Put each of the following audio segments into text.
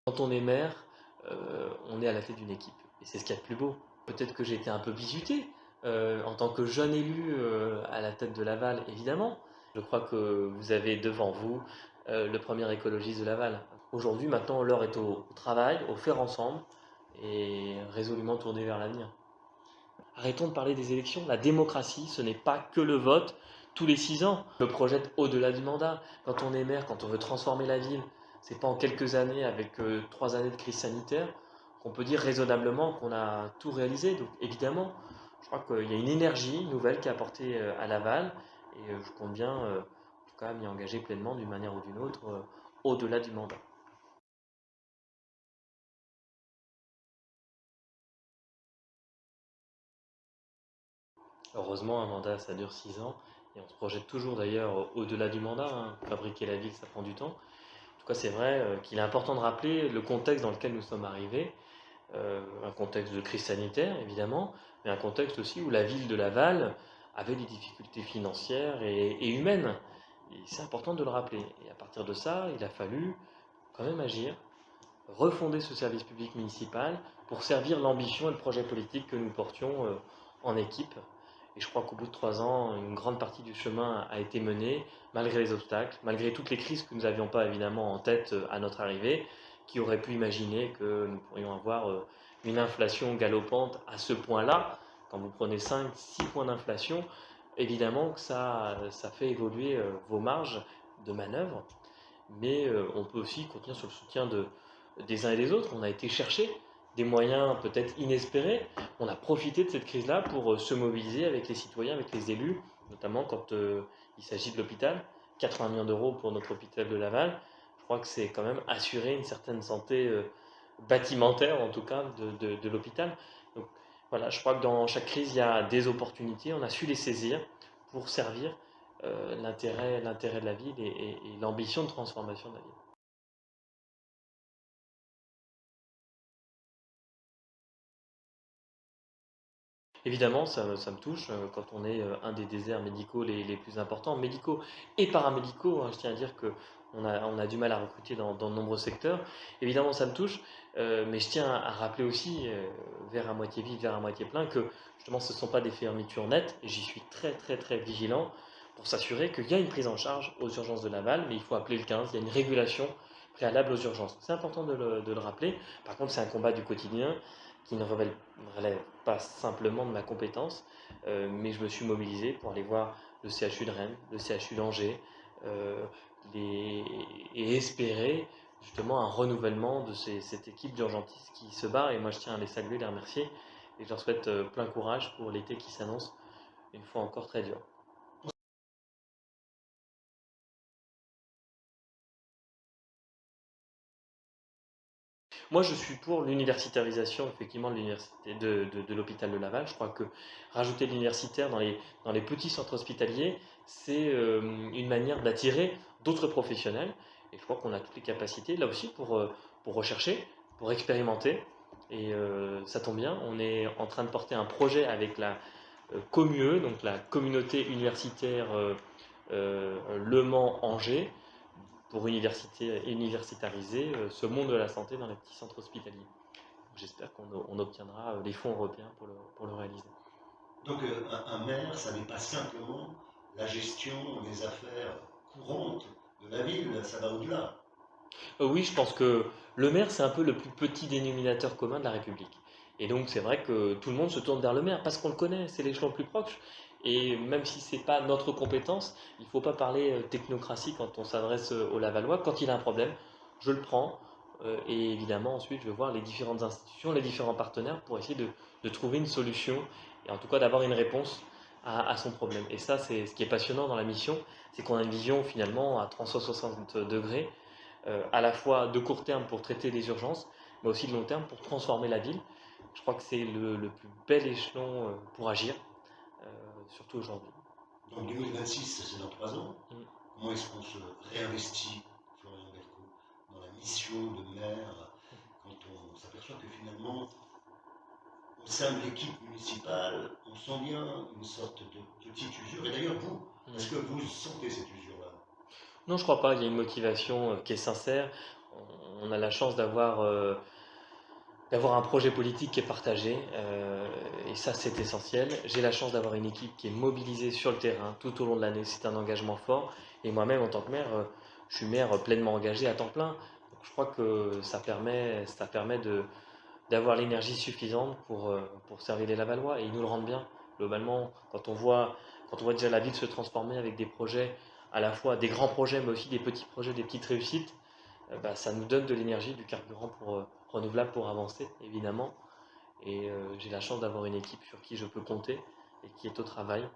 Quand on est maire, on est à la tête d'une équipe et c'est ce qu'il y a de plus beau. Peut-être que j'ai été un peu bizuté en tant que jeune élu à la tête de Laval, évidemment. Je crois que vous avez devant vous le premier écologiste de Laval. Aujourd'hui, maintenant, l'heure est au travail, au faire ensemble et résolument tourné vers l'avenir. Arrêtons de parler des élections. La démocratie, ce n'est pas que le vote tous les 6 ans. Je me projette au-delà du mandat. Quand on est maire, quand on veut transformer la ville, c'est pas en quelques années, avec 3 années de crise sanitaire, qu'on peut dire raisonnablement qu'on a tout réalisé. Donc évidemment, je crois qu'il y a une énergie nouvelle qui est apportée à Laval et je compte bien en tout cas m'y engager pleinement d'une manière ou d'une autre au-delà du mandat. Heureusement, un mandat, ça dure 6 ans, et on se projette toujours d'ailleurs au-delà du mandat, hein. Fabriquer la ville, ça prend du temps. En tout cas, c'est vrai qu'il est important de rappeler le contexte dans lequel nous sommes arrivés, un contexte de crise sanitaire, évidemment, mais un contexte aussi où la ville de Laval avait des difficultés financières et humaines. Et c'est important de le rappeler. Et à partir de ça, il a fallu quand même agir, refonder ce service public municipal pour servir l'ambition et le projet politique que nous portions en équipe. Et je crois qu'au bout de 3 ans, une grande partie du chemin a été menée, malgré les obstacles, malgré toutes les crises que nous n'avions pas évidemment en tête à notre arrivée. Qui aurait pu imaginer que nous pourrions avoir une inflation galopante à ce point-là? Quand vous prenez 5, 6 points d'inflation, évidemment que ça fait évoluer vos marges de manœuvre, mais on peut aussi compter sur le soutien des uns et des autres. On a été chercher des moyens peut-être inespérés. On a profité de cette crise-là pour se mobiliser avec les citoyens, avec les élus, notamment quand il s'agit de l'hôpital. 80 millions d'euros pour notre hôpital de Laval. Je crois que c'est quand même assurer une certaine santé bâtimentaire, en tout cas, de l'hôpital. Donc voilà, je crois que dans chaque crise, il y a des opportunités. On a su les saisir pour servir l'intérêt de la ville et l'ambition de transformation de la ville. Évidemment, ça me touche quand on est un des déserts médicaux les plus importants, médicaux et paramédicaux, hein. Je tiens à dire qu'on a du mal à recruter dans de nombreux secteurs. Évidemment, ça me touche, mais je tiens à rappeler aussi, verre à moitié vide, verre à moitié plein, que justement ce ne sont pas des fermetures nettes, et j'y suis très très très vigilant pour s'assurer qu'il y a une prise en charge aux urgences de Laval, mais il faut appeler le 15, il y a une régulation préalable aux urgences. C'est important de le rappeler. Par contre, c'est un combat du quotidien qui ne relève pas simplement de ma compétence, mais je me suis mobilisé pour aller voir le CHU de Rennes, le CHU d'Angers, euh, et espérer justement un renouvellement de cette équipe d'urgentistes qui se bat, et moi je tiens à les saluer, les remercier, et je leur souhaite plein courage pour l'été qui s'annonce une fois encore très dur. Moi, je suis pour l'universitarisation, effectivement, de l'université de l'hôpital de Laval. Je crois que rajouter de l'universitaire dans les petits centres hospitaliers, c'est une manière d'attirer d'autres professionnels. Et je crois qu'on a toutes les capacités, là aussi, pour rechercher, pour expérimenter. Et ça tombe bien, on est en train de porter un projet avec la COMUE, donc la communauté universitaire Le Mans-Angers, pour universitariser ce monde de la santé dans les petits centres hospitaliers. J'espère qu'on obtiendra les fonds européens pour le réaliser. Donc un maire, ça n'est pas simplement la gestion des affaires courantes de la ville, ça va au-delà. Oui, je pense que le maire, c'est un peu le plus petit dénominateur commun de la République. Et donc, c'est vrai que tout le monde se tourne vers le maire parce qu'on le connaît, c'est l'échelon le plus proche. Et même si ce n'est pas notre compétence, il ne faut pas parler technocratie quand on s'adresse au Lavallois. Quand il a un problème, je le prends. Et évidemment, ensuite, je vais voir les différentes institutions, les différents partenaires pour essayer de trouver une solution et en tout cas d'avoir une réponse à son problème. Et ça, c'est ce qui est passionnant dans la mission, c'est qu'on a une vision finalement à 360 degrés, à la fois de court terme pour traiter les urgences, mais aussi de long terme pour transformer la ville. Je crois que c'est le plus bel échelon pour agir, surtout aujourd'hui. Donc 2026, c'est dans 3 ans. Mm. Comment est-ce qu'on se réinvestit, Florian Delco, dans la mission de maire, quand on s'aperçoit que finalement, au sein de l'équipe municipale, on sent bien une sorte de petite usure. Et d'ailleurs, vous, est-ce que Mm. vous sentez cette usure-là? Non, je crois pas. Il y a une motivation qui est sincère. On a la chance d'avoir un projet politique qui est partagé, et ça c'est essentiel. J'ai la chance d'avoir une équipe qui est mobilisée sur le terrain tout au long de l'année, c'est un engagement fort. Et moi-même en tant que maire, je suis maire pleinement engagé à temps plein. Donc je crois que ça permet d'avoir l'énergie suffisante pour servir les Lavallois, et ils nous le rendent bien. Globalement, quand on voit déjà la ville se transformer avec des projets, à la fois des grands projets mais aussi des petits projets, des petites réussites, bah, ça nous donne de l'énergie, du carburant renouvelable pour avancer, évidemment. Et j'ai la chance d'avoir une équipe sur qui je peux compter et qui est au travail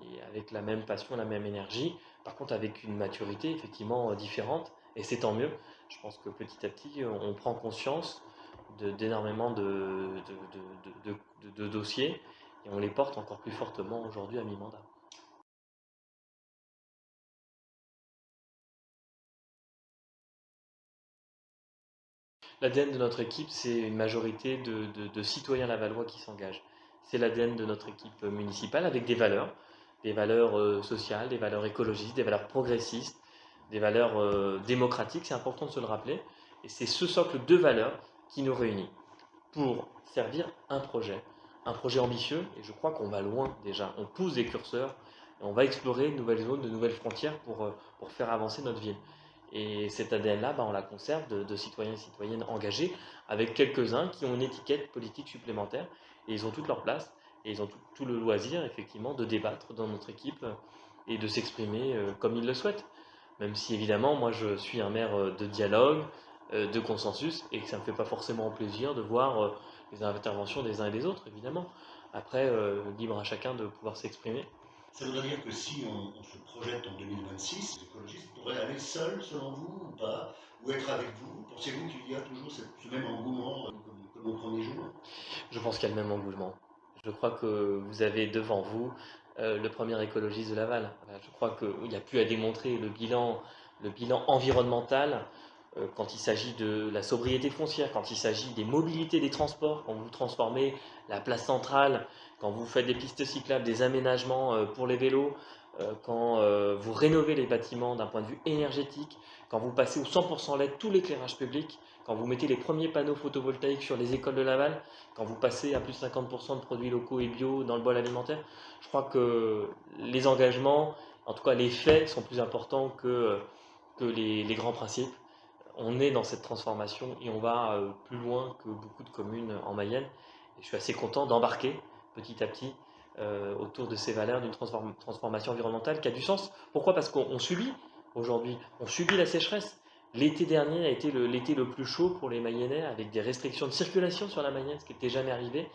et avec la même passion, la même énergie. Par contre, avec une maturité effectivement différente, et c'est tant mieux. Je pense que petit à petit, on prend conscience d'énormément de dossiers, et on les porte encore plus fortement aujourd'hui à mi-mandat. L'ADN de notre équipe, c'est une majorité de citoyens lavallois qui s'engagent. C'est l'ADN de notre équipe municipale avec des valeurs sociales, des valeurs écologistes, des valeurs progressistes, des valeurs démocratiques, c'est important de se le rappeler. Et c'est ce socle de valeurs qui nous réunit pour servir un projet ambitieux, et je crois qu'on va loin déjà. On pousse des curseurs, et on va explorer de nouvelles zones, de nouvelles frontières pour faire avancer notre ville. Et cet ADN-là, bah, on la conserve de citoyens et citoyennes engagés, avec quelques-uns qui ont une étiquette politique supplémentaire, et ils ont toute leur place, et ils ont tout le loisir, effectivement, de débattre dans notre équipe et de s'exprimer comme ils le souhaitent. Même si, évidemment, moi, je suis un maire de dialogue, de consensus, et que ça ne me fait pas forcément plaisir de voir les interventions des uns et des autres, évidemment. Après, libre à chacun de pouvoir s'exprimer. Ça voudrait dire que si on se projette en 2026, les écologistes pourraient aller seuls, selon vous, ou pas, ou être avec vous. Pensez-vous qu'il y a toujours ce même engouement comme au premier jour? Je pense qu'il y a le même engouement. Je crois que vous avez devant vous le premier écologiste de Laval. Je crois qu'il n'y a plus à démontrer le bilan environnemental quand il s'agit de la sobriété foncière, quand il s'agit des mobilités des transports, quand vous transformez la place centrale, quand vous faites des pistes cyclables, des aménagements pour les vélos, quand vous rénovez les bâtiments d'un point de vue énergétique, quand vous passez au 100% LED tout l'éclairage public, quand vous mettez les premiers panneaux photovoltaïques sur les écoles de Laval, quand vous passez à plus de 50% de produits locaux et bio dans le bol alimentaire, je crois que les engagements, en tout cas les faits, sont plus importants que les grands principes. On est dans cette transformation et on va plus loin que beaucoup de communes en Mayenne. Et je suis assez content d'embarquer petit à petit autour de ces valeurs d'une transformation environnementale qui a du sens. Pourquoi? Parce qu'on subit aujourd'hui, on subit la sécheresse. L'été dernier a été l'été le plus chaud pour les Mayennais, avec des restrictions de circulation sur la Mayenne, ce qui n'était jamais arrivé,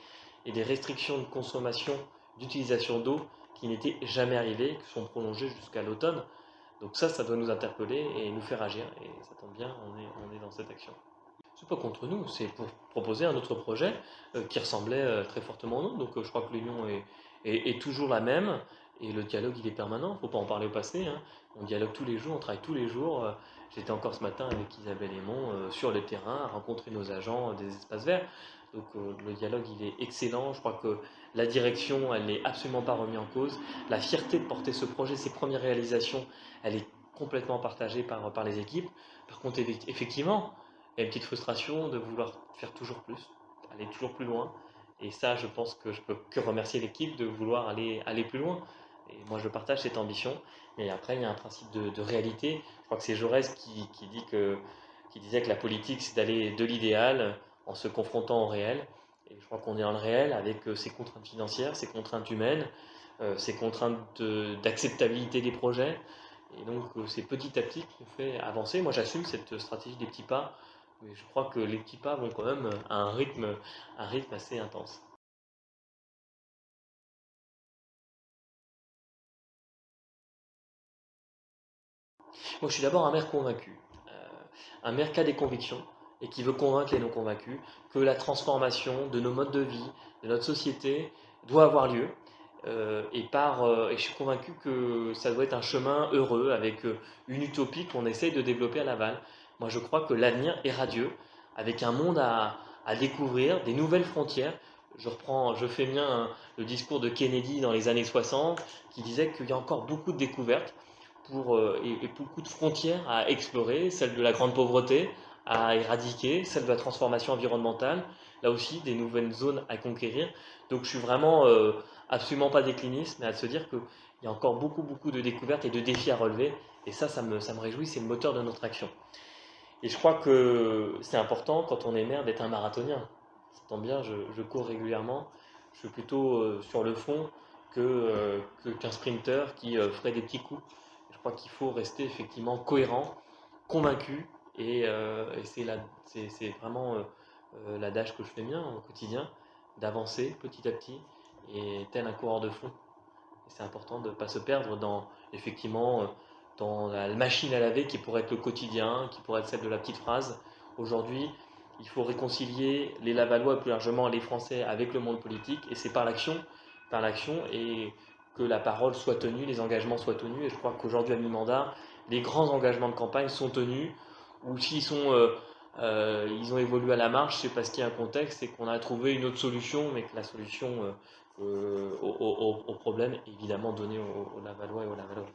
et des restrictions de consommation, d'utilisation d'eau qui n'étaient jamais arrivées, qui sont prolongées jusqu'à l'automne. Donc ça doit nous interpeller et nous faire agir, et ça tombe bien, on est dans cette action. C'est pas contre nous, c'est pour proposer un autre projet qui ressemblait très fortement au nôtre. Donc je crois que l'union est toujours la même, et le dialogue il est permanent. Il ne faut pas en parler au passé, hein. On dialogue tous les jours, on travaille tous les jours. J'étais encore ce matin avec Isabelle Aymon sur le terrain à rencontrer nos agents des espaces verts. Donc le dialogue il est excellent. Je crois que la direction elle n'est absolument pas remise en cause. La fierté de porter ce projet, ses premières réalisations, elle est complètement partagée par les équipes. Par contre, effectivement, il y a une petite frustration de vouloir faire toujours plus, aller toujours plus loin. Et ça, je pense que je peux que remercier l'équipe de vouloir aller plus loin. Et moi, je partage cette ambition. Mais après, il y a un principe de réalité. Je crois que c'est Jaurès qui disait que la politique, c'est d'aller de l'idéal en se confrontant au réel. Et je crois qu'on est dans le réel avec ses contraintes financières, ses contraintes humaines, ses contraintes d'acceptabilité des projets. Et donc, c'est petit à petit qu'on fait avancer. Moi, j'assume cette stratégie des petits pas, mais je crois que les petits pas vont quand même à un rythme assez intense. Moi, je suis d'abord un maire convaincu, un maire qui a des convictions et qui veut convaincre les non convaincus que la transformation de nos modes de vie, de notre société, doit avoir lieu. Et je suis convaincu que ça doit être un chemin heureux avec une utopie qu'on essaye de développer à Laval. Moi, je crois que l'avenir est radieux, avec un monde à découvrir, des nouvelles frontières. Je fais mien le discours de Kennedy dans les années 60, qui disait qu'il y a encore beaucoup de découvertes et beaucoup de frontières à explorer, celle de la grande pauvreté, à éradiquer, celle de la transformation environnementale, là aussi des nouvelles zones à conquérir. Donc je suis vraiment absolument pas décliniste, mais à se dire qu'il y a encore beaucoup de découvertes et de défis à relever, et ça me réjouit, c'est le moteur de notre action. Et je crois que c'est important quand on est maire d'être un marathonien. Ça tombe bien, je cours régulièrement, je suis plutôt sur le fond qu'un sprinter qui ferait des petits coups. Je crois qu'il faut rester effectivement cohérent, convaincu, et c'est vraiment l'adage que je fais mien au quotidien, d'avancer petit à petit, et tel un coureur de fond. Et c'est important de ne pas se perdre dans, effectivement, dans la machine à laver qui pourrait être le quotidien, qui pourrait être celle de la petite phrase. Aujourd'hui, il faut réconcilier les Lavallois et plus largement les Français avec le monde politique, et c'est par l'action, et que la parole soit tenue, les engagements soient tenus. Et je crois qu'aujourd'hui, à mi-mandat, les grands engagements de campagne sont tenus, ou s'ils ils ont évolué à la marge, c'est parce qu'il y a un contexte, c'est qu'on a trouvé une autre solution, mais que la solution au problème évidemment donné aux Lavallois et aux Lavallois.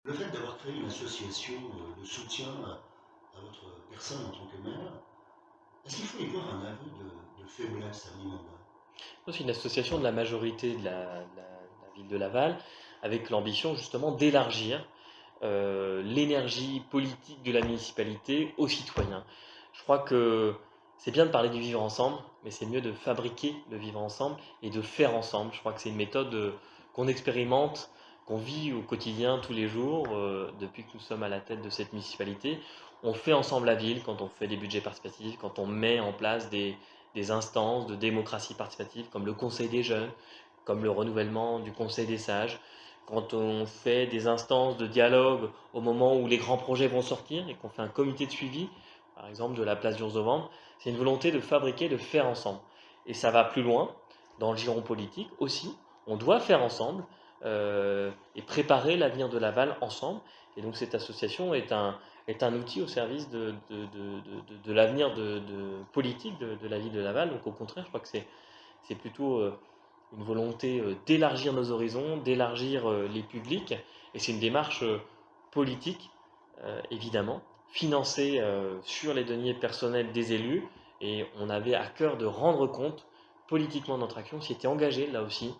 Le fait d'avoir créé une association de soutien à votre personne en tant que maire, est-ce qu'il faut y voir un aveu de faiblesse à mi-mandat? C'est une association de la majorité de la ville de Laval avec l'ambition justement d'élargir l'énergie politique de la municipalité aux citoyens. Je crois que c'est bien de parler du vivre ensemble, mais c'est mieux de fabriquer le vivre ensemble et de faire ensemble. Je crois que c'est une méthode qu'on expérimente, qu'on vit au quotidien tous les jours depuis que nous sommes à la tête de cette municipalité. On fait ensemble la ville quand on fait des budgets participatifs, quand on met en place des instances de démocratie participative comme le Conseil des jeunes, comme le renouvellement du Conseil des sages, quand on fait des instances de dialogue au moment où les grands projets vont sortir et qu'on fait un comité de suivi, par exemple de la place d'Urs-de-Vendre, c'est une volonté de fabriquer, de faire ensemble. Et ça va plus loin, dans le giron politique aussi, on doit faire ensemble et préparer l'avenir de Laval ensemble. Et donc cette association est un outil au service de l'avenir politique de la ville de Laval. Donc au contraire, je crois que c'est plutôt une volonté d'élargir nos horizons, d'élargir les publics, et c'est une démarche politique, évidemment, financée sur les deniers personnels des élus, et on avait à cœur de rendre compte politiquement de notre action, on s'y était engagé là aussi.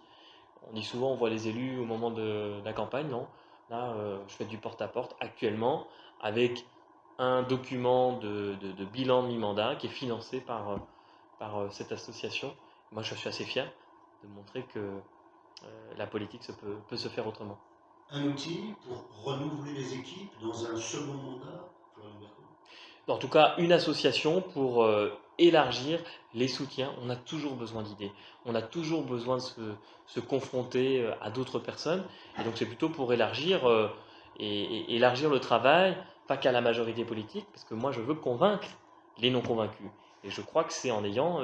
On dit souvent on voit les élus au moment de la campagne, non. Là, je fais du porte-à-porte actuellement avec un document de bilan de mi-mandat qui est financé par cette association. Moi, je suis assez fier de montrer que la politique peut se faire autrement. Un outil pour renouveler les équipes dans un second mandat, Florian Berthaud? En tout cas, une association pour élargir les soutiens. On a toujours besoin d'idées. On a toujours besoin de se confronter à d'autres personnes. Et donc, c'est plutôt pour élargir, et élargir le travail, pas qu'à la majorité politique, parce que moi, je veux convaincre les non convaincus. Et je crois que c'est en ayant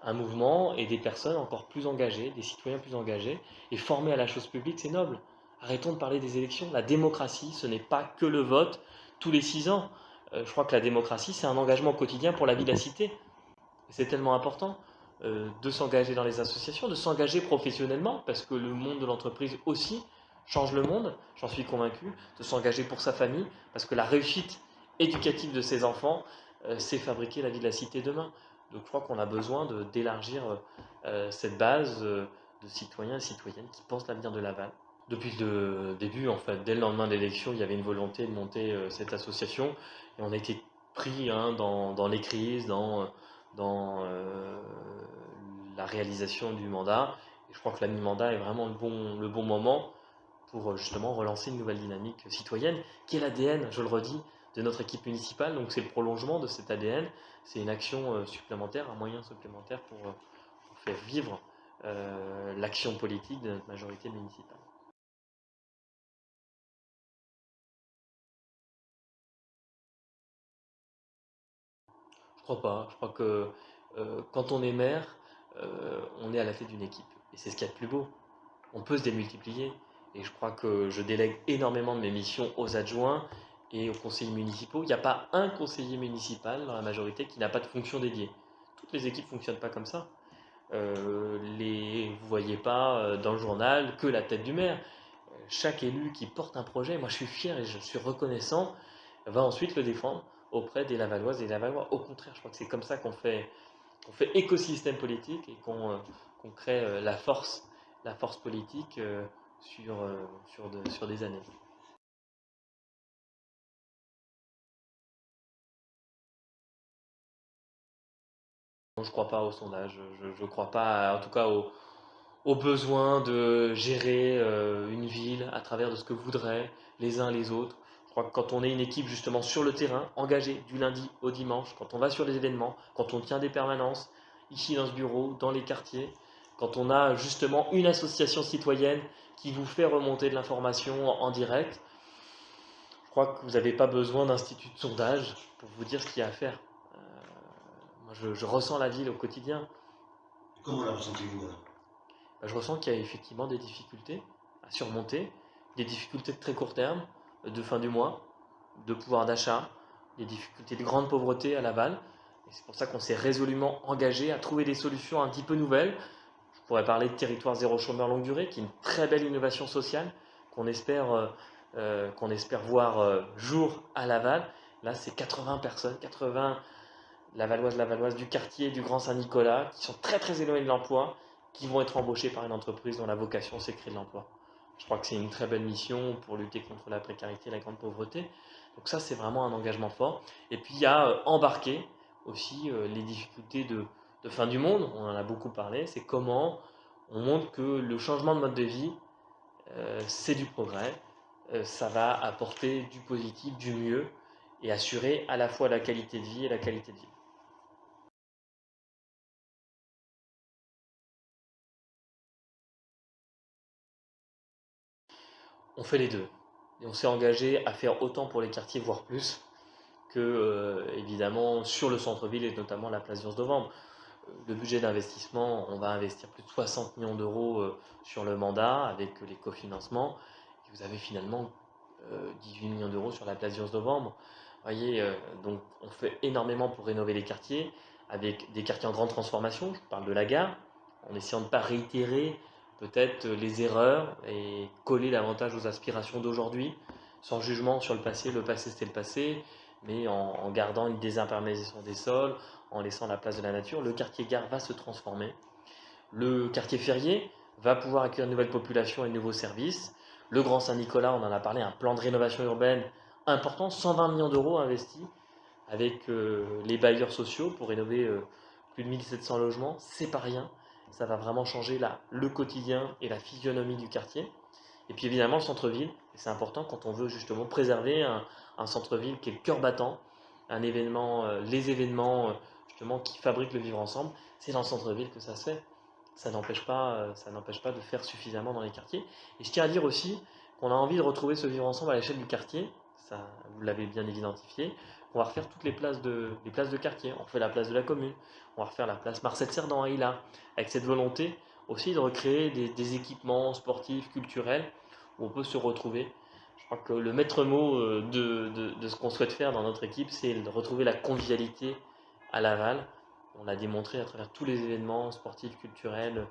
un mouvement et des personnes encore plus engagées, des citoyens plus engagés, et formés à la chose publique, c'est noble. Arrêtons de parler des élections. La démocratie, ce n'est pas que le vote tous les 6 ans. Je crois que la démocratie, c'est un engagement quotidien pour la vie de la cité. C'est tellement important de s'engager dans les associations, de s'engager professionnellement, parce que le monde de l'entreprise aussi change le monde, j'en suis convaincu, de s'engager pour sa famille, parce que la réussite éducative de ses enfants, c'est fabriquer la vie de la cité demain. Donc je crois qu'on a besoin d'élargir cette base de citoyens et citoyennes qui pensent l'avenir de Laval. Depuis le début, en fait, dès le lendemain de l'élection, il y avait une volonté de monter cette association, et on a été pris dans les crises, dans la réalisation du mandat. Et je crois que la mi-mandat est vraiment le bon moment pour justement relancer une nouvelle dynamique citoyenne, qui est l'ADN, je le redis, de notre équipe municipale. Donc c'est le prolongement de cet ADN, c'est une action supplémentaire, un moyen supplémentaire pour faire vivre l'action politique de notre majorité municipale. Je crois pas. Je crois que quand on est maire, on est à la tête d'une équipe. Et c'est ce qu'il y a de plus beau. On peut se démultiplier. Et je crois que je délègue énormément de mes missions aux adjoints et aux conseillers municipaux. Il n'y a pas un conseiller municipal dans la majorité qui n'a pas de fonction dédiée. Toutes les équipes ne fonctionnent pas comme ça. vous ne voyez pas dans le journal que la tête du maire. Chaque élu qui porte un projet, moi je suis fier et je suis reconnaissant, va ensuite le défendre auprès des Lavalloises et des Lavallois. Au contraire, je crois que c'est comme ça qu'on fait écosystème politique et qu'on crée la force politique sur des années. Je ne crois pas au sondage, je ne crois pas en tout cas au besoin de gérer une ville à travers de ce que voudraient les uns les autres. Je crois que quand on est une équipe justement sur le terrain, engagée du lundi au dimanche, quand on va sur les événements, quand on tient des permanences, ici dans ce bureau, dans les quartiers, quand on a justement une association citoyenne qui vous fait remonter de l'information en direct, je crois que vous n'avez pas besoin d'institut de sondage pour vous dire ce qu'il y a à faire. Moi, je ressens la ville au quotidien. Comment la ressentez-vous alors? Je ressens qu'il y a effectivement des difficultés à surmonter, des difficultés de très court terme, de fin du mois, de pouvoir d'achat, des difficultés de grande pauvreté à Laval. Et c'est pour ça qu'on s'est résolument engagé à trouver des solutions un petit peu nouvelles. Je pourrais parler de territoire zéro chômeur longue durée, qui est une très belle innovation sociale qu'on espère voir jour à Laval. Là, c'est 80 personnes, 80 Lavalloises du quartier du Grand Saint-Nicolas, qui sont très très éloignées de l'emploi, qui vont être embauchés par une entreprise dont la vocation c'est créer de l'emploi. Je crois que c'est une très belle mission pour lutter contre la précarité et la grande pauvreté. Donc ça, c'est vraiment un engagement fort. Et puis il y a embarqué aussi les difficultés de fin du monde, on en a beaucoup parlé, c'est comment on montre que le changement de mode de vie, c'est du progrès, ça va apporter du positif, du mieux, et assurer à la fois la qualité de vie et la qualité de vie. On fait les deux. Et on s'est engagé à faire autant pour les quartiers, voire plus, que évidemment sur le centre-ville et notamment la place du 11 novembre. Le budget d'investissement, on va investir plus de 60 millions d'euros sur le mandat avec les cofinancements. Et vous avez finalement 18 millions d'euros sur la place du 11 novembre. Vous voyez, donc on fait énormément pour rénover les quartiers, avec des quartiers en grande transformation. Je parle de la gare, en essayant de ne pas réitérer peut-être les erreurs et coller davantage aux aspirations d'aujourd'hui, sans jugement sur le passé c'était le passé, mais en gardant une désimperméabilisation des sols, en laissant la place de la nature. Le quartier gare va se transformer. Le quartier férié va pouvoir accueillir une nouvelle population et de nouveaux services. Le Grand Saint-Nicolas, on en a parlé, un plan de rénovation urbaine important, 120 millions d'euros investis avec les bailleurs sociaux pour rénover plus de 1700 logements. C'est pas rien, ça va vraiment changer le quotidien et la physionomie du quartier. Et puis évidemment le centre-ville, c'est important quand on veut justement préserver un centre-ville qui est le cœur battant, les événements justement qui fabriquent le vivre ensemble, c'est dans le centre-ville que ça se fait. Ça n'empêche pas de faire suffisamment dans les quartiers. Et je tiens à dire aussi qu'on a envie de retrouver ce vivre ensemble à l'échelle du quartier, ça vous l'avez bien identifié. On va refaire toutes les places de quartier. On refait la place de la commune, on va refaire la place Marcel Cerdan à Ila, avec cette volonté aussi de recréer des équipements sportifs, culturels, où on peut se retrouver. Je crois que le maître mot de ce qu'on souhaite faire dans notre équipe, c'est de retrouver la convivialité à Laval. On l'a démontré à travers tous les événements sportifs, culturels,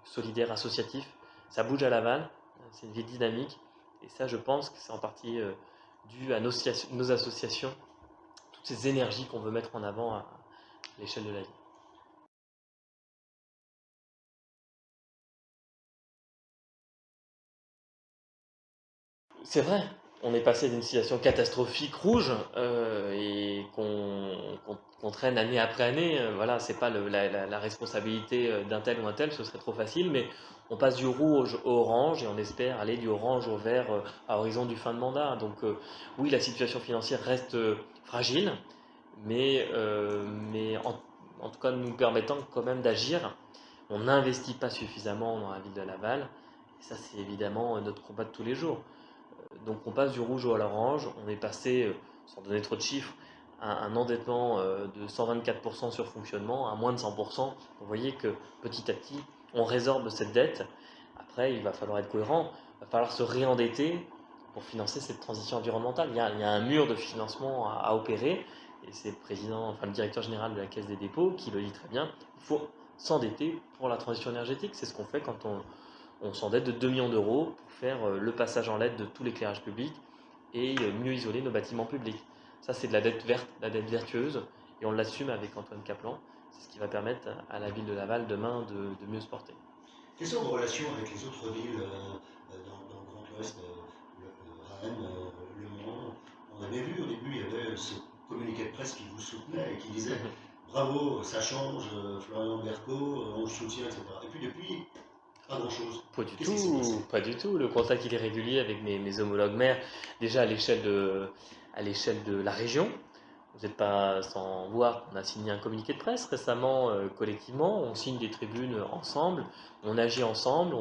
solidaires, associatifs. Ça bouge à Laval, c'est une ville dynamique. Et ça, je pense que c'est en partie dû à nos associations, toutes ces énergies qu'on veut mettre en avant à l'échelle de la ville. C'est vrai, on est passé d'une situation catastrophique rouge et qu'on traîne année après année. Voilà, c'est pas la responsabilité d'un tel ou un tel, ce serait trop facile, mais on passe du rouge au orange et on espère aller du orange au vert à horizon du fin de mandat. Donc oui, la situation financière reste fragile, mais en tout cas nous permettant quand même d'agir. On n'investit pas suffisamment dans la ville de Laval, et ça c'est évidemment notre combat de tous les jours. Donc on passe du rouge à l'orange, on est passé, sans donner trop de chiffres, à un endettement de 124% sur fonctionnement, à moins de 100%. Vous voyez que petit à petit, on résorbe cette dette. Après, il va falloir être cohérent, il va falloir se réendetter pour financer cette transition environnementale. Il y a un mur de financement à opérer, et c'est le directeur général de la Caisse des dépôts qui le dit très bien. Il faut s'endetter pour la transition énergétique. C'est ce qu'on fait quand on s'endette de 2 millions d'euros pour faire le passage en LED de tout l'éclairage public et mieux isoler nos bâtiments publics. Ça, c'est de la dette verte, la dette vertueuse, et on l'assume avec Antoine Caplan. C'est ce qui va permettre à la ville de Laval demain de mieux se porter. Quelles sont vos relations avec les autres villes dans le Grand Ouest, Rennes, Le Mans? On avait vu au début, il y avait ce communiqué de presse qui vous soutenait et qui disait bravo, ça change, Florian Berco, on le soutient, etc. Et puis depuis, pas grand-chose. Pas du Qu'est-ce qui s'est passé? tout, pas du tout. Le contact il est régulier avec mes homologues maires, déjà à l'échelle de la région. Vous n'êtes pas sans voir qu'on a signé un communiqué de presse récemment, collectivement. On signe des tribunes ensemble, on agit ensemble,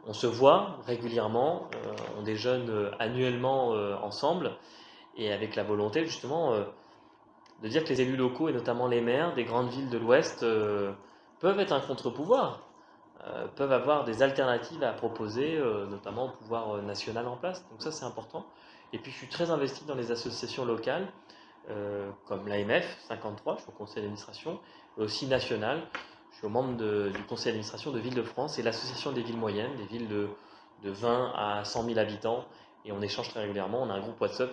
on se voit régulièrement, on déjeune annuellement ensemble, et avec la volonté justement de dire que les élus locaux, et notamment les maires des grandes villes de l'Ouest, peuvent être un contre-pouvoir, peuvent avoir des alternatives à proposer, notamment au pouvoir national en place. Donc ça, c'est important. Et puis, je suis très investi dans les associations locales, comme l'AMF 53, je suis au conseil d'administration, mais aussi national. Je suis membre du conseil d'administration de Ville-de-France et l'association des villes moyennes, des villes de 20 à 100 000 habitants. Et on échange très régulièrement. On a un groupe WhatsApp.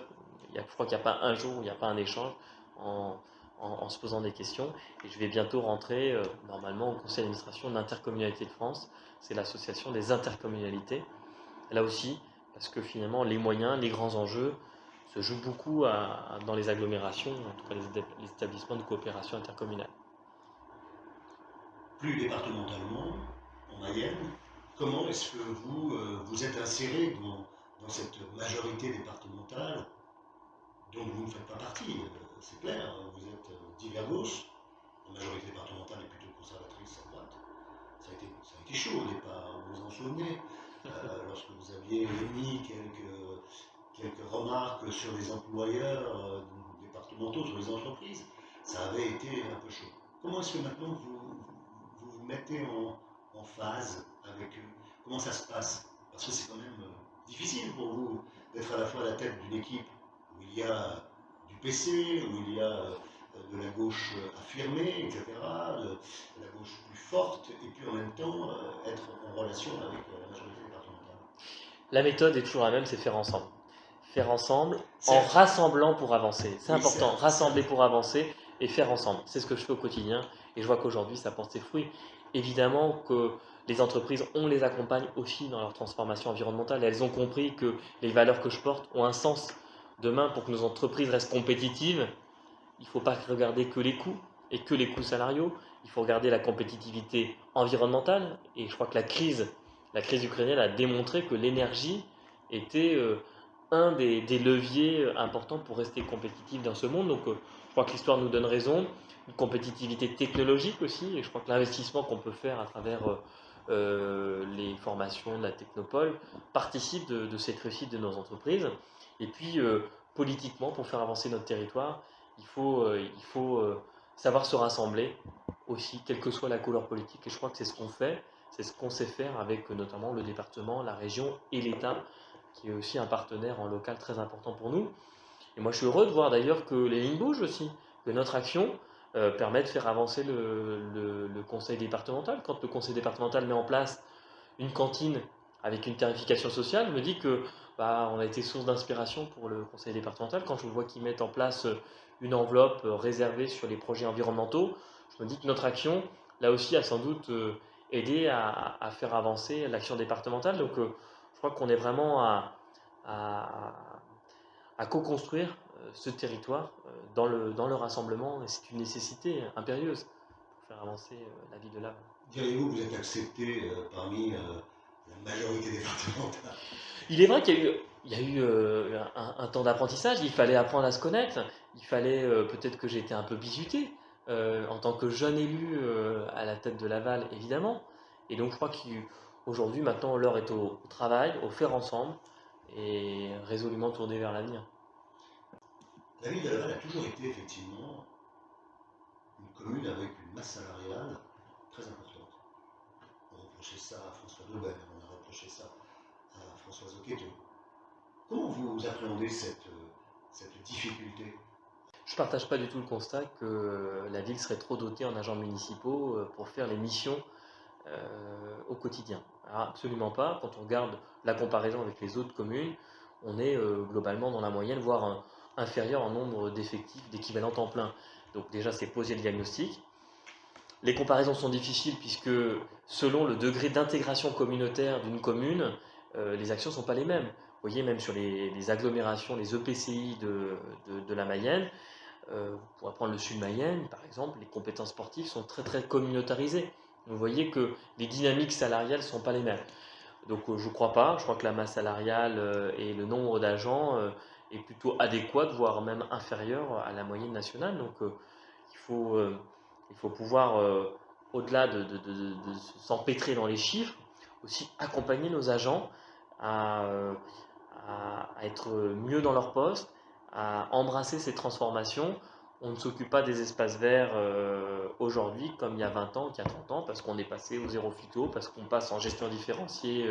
Je crois qu'il n'y a pas un jour où il n'y a pas un échange en, en se posant des questions. Et je vais bientôt rentrer normalement au conseil d'administration de l'Intercommunalité de France. C'est l'association des intercommunalités. Là aussi, parce que finalement, les moyens, les grands enjeux se jouent beaucoup dans les agglomérations, en tout cas les établissements de coopération intercommunale. Plus départementalement, en Mayenne, comment est-ce que vous êtes inséré dans cette majorité départementale dont vous ne faites pas partie? C'est clair, vous êtes divers gauche, la majorité départementale est plutôt conservatrice à droite. Ça a été chaud au départ, vous vous en souvenez, lorsque vous aviez émis quelques remarques sur les employeurs départementaux, sur les entreprises, ça avait été un peu chaud. Comment est-ce que maintenant vous mettez en phase avec eux? Comment ça se passe? Parce que c'est quand même difficile pour vous d'être à la fois à la tête d'une équipe où il y a du PC, où il y a de la gauche affirmée, etc., de la gauche plus forte, et puis en même temps être en relation avec la majorité départementale. La méthode est toujours la même, c'est faire ensemble. Faire ensemble en Certes, rassemblant pour avancer. C'est oui, important, certes, rassembler certes. pour avancer et faire ensemble. C'est ce que je fais au quotidien et je vois qu'aujourd'hui ça porte ses fruits. Évidemment que les entreprises, on les accompagne aussi dans leur transformation environnementale. Elles ont compris que les valeurs que je porte ont un sens. Demain, pour que nos entreprises restent compétitives, il ne faut pas regarder que les coûts et que les coûts salariaux. Il faut regarder la compétitivité environnementale. Et je crois que la crise ukrainienne a démontré que l'énergie était un des leviers importants pour rester compétitif dans ce monde. Donc je crois que l'histoire nous donne raison. Une compétitivité technologique aussi. Et je crois que l'investissement qu'on peut faire à travers les formations de la Technopole participe de cette réussite de nos entreprises. Et puis politiquement, pour faire avancer notre territoire, il faut savoir se rassembler aussi, quelle que soit la couleur politique. Et je crois que c'est ce qu'on fait, c'est ce qu'on sait faire avec notamment le département, la région et l'État, qui est aussi un partenaire en local très important pour nous. Et moi, je suis heureux de voir d'ailleurs que les lignes bougent aussi, que notre action permet de faire avancer le conseil départemental. Quand le conseil départemental met en place une cantine avec une tarification sociale, je me dis que on a été source d'inspiration pour le conseil départemental. Quand je vois qu'ils mettent en place une enveloppe réservée sur les projets environnementaux, je me dis que notre action, là aussi, a sans doute aidé à faire avancer l'action départementale. Donc je crois qu'on est vraiment à, à co-construire ce territoire dans le rassemblement, et c'est une nécessité impérieuse pour faire avancer la vie de l'âme. Diriez-vous que vous êtes accepté parmi la majorité départementale? Il est vrai qu'il y a eu un temps d'apprentissage, il fallait apprendre à se connaître, il fallait peut-être que j'étais un peu bizuté en tant que jeune élu à la tête de Laval, évidemment. Et donc je crois qu'aujourd'hui, maintenant, l'heure est au travail, au faire ensemble et résolument tourné vers l'avenir. La ville de Laval a toujours été effectivement une commune avec une masse salariale très importante. On reprochait ça à François Daubin, on a reproché ça à Françoise Oqueto. Comment vous appréhendez cette difficulté? Je ne partage pas du tout le constat que la ville serait trop dotée en agents municipaux pour faire les missions au quotidien. Alors, absolument pas. Quand on regarde la comparaison avec les autres communes, on est globalement dans la moyenne, voire inférieur en nombre d'effectifs d'équivalents temps plein. Donc déjà, c'est poser le diagnostic. Les comparaisons sont difficiles puisque selon le degré d'intégration communautaire d'une commune, les actions ne sont pas les mêmes. Vous voyez, même sur les agglomérations, les EPCI de la Mayenne, vous pourrez prendre le sud Mayenne, par exemple, les compétences sportives sont très très communautarisées. Vous voyez que les dynamiques salariales ne sont pas les mêmes. Donc je ne crois pas, je crois que la masse salariale et le nombre d'agents est plutôt adéquat, voire même inférieur à la moyenne nationale. Donc il faut, euh, il faut pouvoir, au-delà de s'empêtrer dans les chiffres, aussi accompagner nos agents à, à être mieux dans leur poste, à embrasser ces transformations. On ne s'occupe pas des espaces verts aujourd'hui comme il y a 20 ans, qu'il y a 30 ans, parce qu'on est passé au zéro phyto, parce qu'on passe en gestion différenciée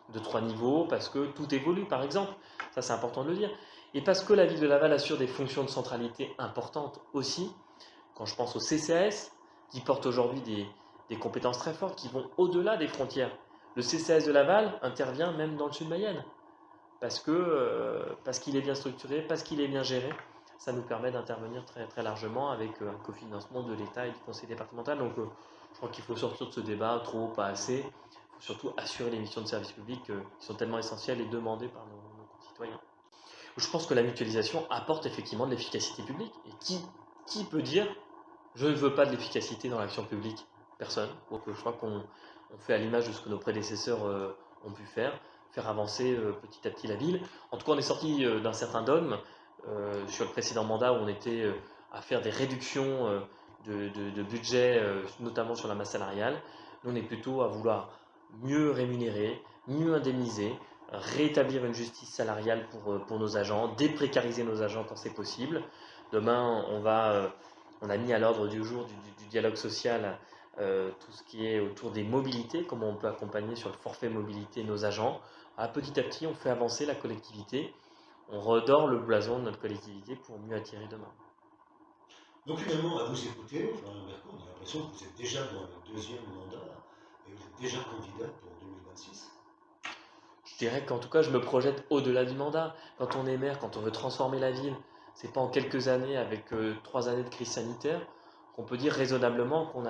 de 3 niveaux, parce que tout évolue par exemple. Ça c'est important de le dire. Et parce que la ville de Laval assure des fonctions de centralité importantes aussi, quand je pense au CCAS, qui porte aujourd'hui des compétences très fortes qui vont au-delà des frontières. Le CCAS de Laval intervient même dans le sud Mayenne parce qu'il est bien structuré, parce qu'il est bien géré, ça nous permet d'intervenir très, très largement avec un cofinancement de l'État et du conseil départemental. Donc je crois qu'il faut sortir de ce débat, trop, pas assez. Il faut surtout assurer les missions de service public qui sont tellement essentielles et demandées par nos concitoyens. Je pense que la mutualisation apporte effectivement de l'efficacité publique. Et qui peut dire je ne veux pas de l'efficacité dans l'action publique? Personne. Donc je crois qu'on fait à l'image de ce que nos prédécesseurs ont pu faire avancer petit à petit la ville. En tout cas, on est sorti d'un certain dogme sur le précédent mandat où on était à faire des réductions de budget, notamment sur la masse salariale. Nous, on est plutôt à vouloir mieux rémunérer, mieux indemniser, rétablir une justice salariale pour nos agents, déprécariser nos agents quand c'est possible. Demain, on a mis à l'ordre du jour du dialogue social tout ce qui est autour des mobilités, comment on peut accompagner sur le forfait mobilité nos agents. Petit à petit, on fait avancer la collectivité, on redore le blason de notre collectivité pour mieux attirer demain. Donc finalement, à vous écouter, Florian Berco, on a l'impression que vous êtes déjà dans le deuxième mandat et vous êtes déjà candidat pour 2026. Je dirais qu'en tout cas, je me projette au-delà du mandat. Quand on est maire, quand on veut transformer la ville, c'est pas en quelques années, avec 3 années de crise sanitaire, qu'on peut dire raisonnablement qu'on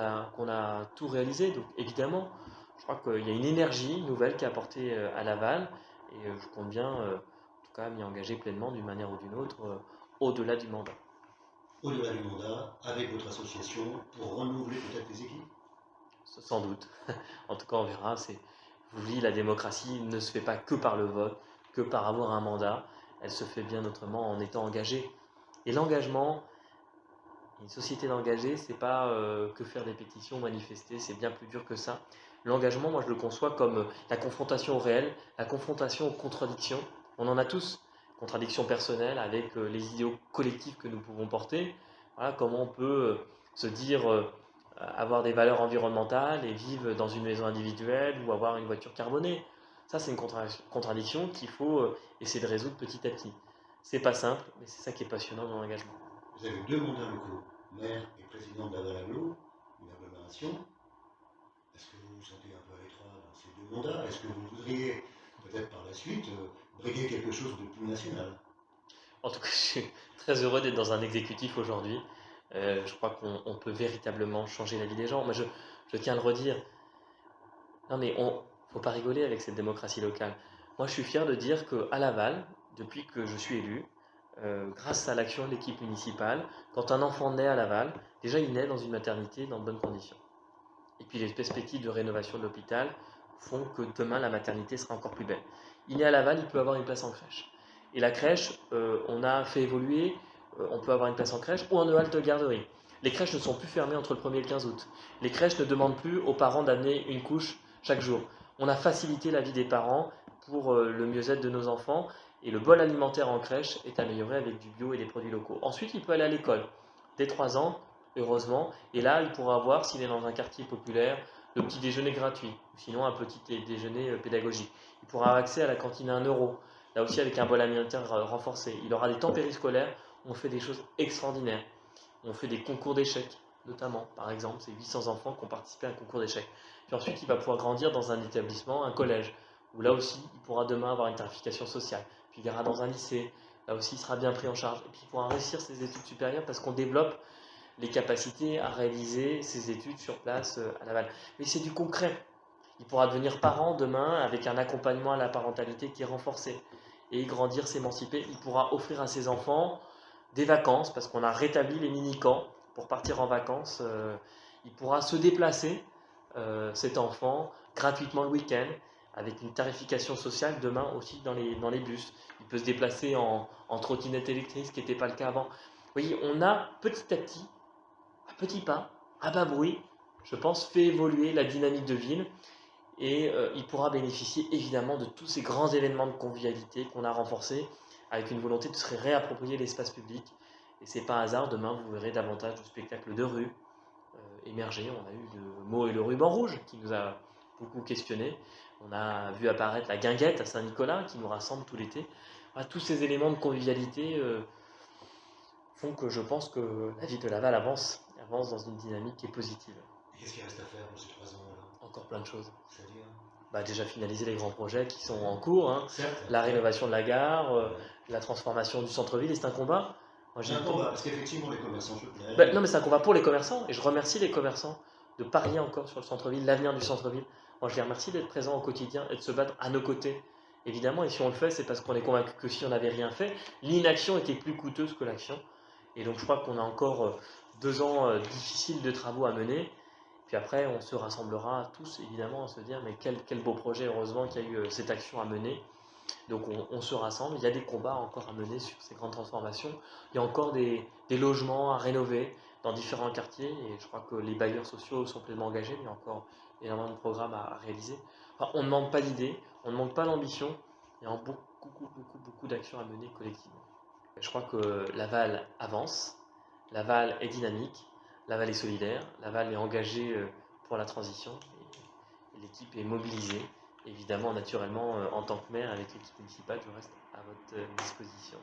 a tout réalisé. Donc évidemment, je crois qu'il y a une énergie nouvelle qui est apportée à Laval, et je compte bien, en tout cas, m'y engager pleinement d'une manière ou d'une autre, au-delà du mandat. Au-delà du mandat, avec votre association, pour renouveler peut-être les équipes. Sans doute. En tout cas, on verra. Oui, la démocratie ne se fait pas que par le vote, que par avoir un mandat. Elle se fait bien autrement en étant engagée. Et l'engagement, une société d'engagés, c'est pas que faire des pétitions, manifester, c'est bien plus dur que ça. L'engagement, moi je le conçois comme la confrontation au réel, la confrontation aux contradictions. On en a tous, contradictions personnelles avec les idéaux collectifs que nous pouvons porter. Voilà, comment on peut se dire avoir des valeurs environnementales et vivre dans une maison individuelle ou avoir une voiture carbonée. Ça, c'est une contradiction qu'il faut essayer de résoudre petit à petit. C'est pas simple, mais c'est ça qui est passionnant dans l'engagement. Vous avez 2 mandats locaux, maire et président de Laval-Agglo, une agglomération. Est-ce que vous vous sentez un peu à l'étroit dans ces 2 mandats? Est-ce que vous voudriez peut-être par la suite briguer quelque chose de plus national? En tout cas, je suis très heureux d'être dans un exécutif aujourd'hui. Je crois qu'on peut véritablement changer la vie des gens. Moi, je tiens à le redire. Non, mais faut pas rigoler avec cette démocratie locale. Moi, je suis fier de dire qu'à Laval, depuis que je suis élu, grâce à l'action de l'équipe municipale, quand un enfant naît à Laval, déjà il naît dans une maternité dans de bonnes conditions. Et puis les perspectives de rénovation de l'hôpital font que demain la maternité sera encore plus belle. Il est à Laval, il peut avoir une place en crèche. Et la crèche, on a fait évoluer, on peut avoir une place en crèche ou en halte garderie. Les crèches ne sont plus fermées entre le 1er et le 15 août. Les crèches ne demandent plus aux parents d'amener une couche chaque jour. On a facilité la vie des parents pour le mieux-être de nos enfants et le bol alimentaire en crèche est amélioré avec du bio et des produits locaux. Ensuite, il peut aller à l'école. Dès 3 ans, heureusement, et là, il pourra avoir, s'il est dans un quartier populaire, le petit déjeuner gratuit, ou sinon un petit déjeuner pédagogique. Il pourra avoir accès à la cantine à 1 euro, là aussi avec un bol alimentaire renforcé. Il aura des temps périscolaires on fait des choses extraordinaires. On fait des concours d'échecs, notamment, par exemple, c'est 800 enfants qui ont participé à un concours d'échecs. Puis ensuite, il va pouvoir grandir dans un établissement, un collège, où là aussi, il pourra demain avoir une tarification sociale. Puis il ira dans un lycée, là aussi, il sera bien pris en charge. Et puis il pourra réussir ses études supérieures parce qu'on développe les capacités à réaliser ses études sur place à Laval. Mais c'est du concret. Il pourra devenir parent demain avec un accompagnement à la parentalité qui est renforcé et grandir, s'émanciper. Il pourra offrir à ses enfants des vacances parce qu'on a rétabli les mini-camps pour partir en vacances. Il pourra se déplacer, cet enfant, gratuitement le week-end avec une tarification sociale demain aussi dans les bus. Il peut se déplacer en trottinette électrique, ce qui n'était pas le cas avant. Vous voyez, on a petit à petit, à petits pas, à bas bruit, je pense, fait évoluer la dynamique de ville et il pourra bénéficier évidemment de tous ces grands événements de convivialité qu'on a renforcés avec une volonté de se réapproprier l'espace public. Et c'est pas un hasard, demain vous verrez davantage de spectacles de rue émerger. On a eu le mot et le ruban rouge qui nous a beaucoup questionné. On a vu apparaître la guinguette à Saint-Nicolas qui nous rassemble tout l'été. Voilà, tous ces éléments de convivialité font que je pense que la ville de Laval avance dans une dynamique qui est positive. Et qu'est-ce qu'il reste à faire pour ces 3 ans-là? Encore plein de choses. C'est-à-dire? Bah, déjà finaliser les grands projets qui sont en cours, hein. Certes. La rénovation de la gare, Ouais. la transformation du centre-ville, et c'est un combat. Moi, C'est un combat, parce qu'effectivement, les commerçants se plaignent. Bah, non, mais c'est un combat pour les commerçants, et je remercie les commerçants de parier encore sur le centre-ville, l'avenir du centre-ville. Moi, je les remercie d'être présents au quotidien et de se battre à nos côtés. Évidemment, et si on le fait, c'est parce qu'on est convaincu que si on n'avait rien fait, l'inaction était plus coûteuse que l'action. Et donc, je crois qu'on a encore 2 ans difficiles de travaux à mener. Puis après, on se rassemblera tous, évidemment, à se dire, mais quel beau projet, heureusement qu'il y a eu cette action à mener. Donc on se rassemble, il y a des combats encore à mener sur ces grandes transformations. Il y a encore des logements à rénover dans différents quartiers et je crois que les bailleurs sociaux sont pleinement engagés, mais il y a encore énormément de programmes à réaliser. Enfin, on ne manque pas d'idées, on ne manque pas d'ambition, il y a beaucoup d'actions à mener collectivement. Je crois que Laval avance, Laval est dynamique, Laval est solidaire, Laval est engagé pour la transition et l'équipe est mobilisée. Évidemment, naturellement, en tant que maire, avec l'équipe municipale, je reste à votre disposition.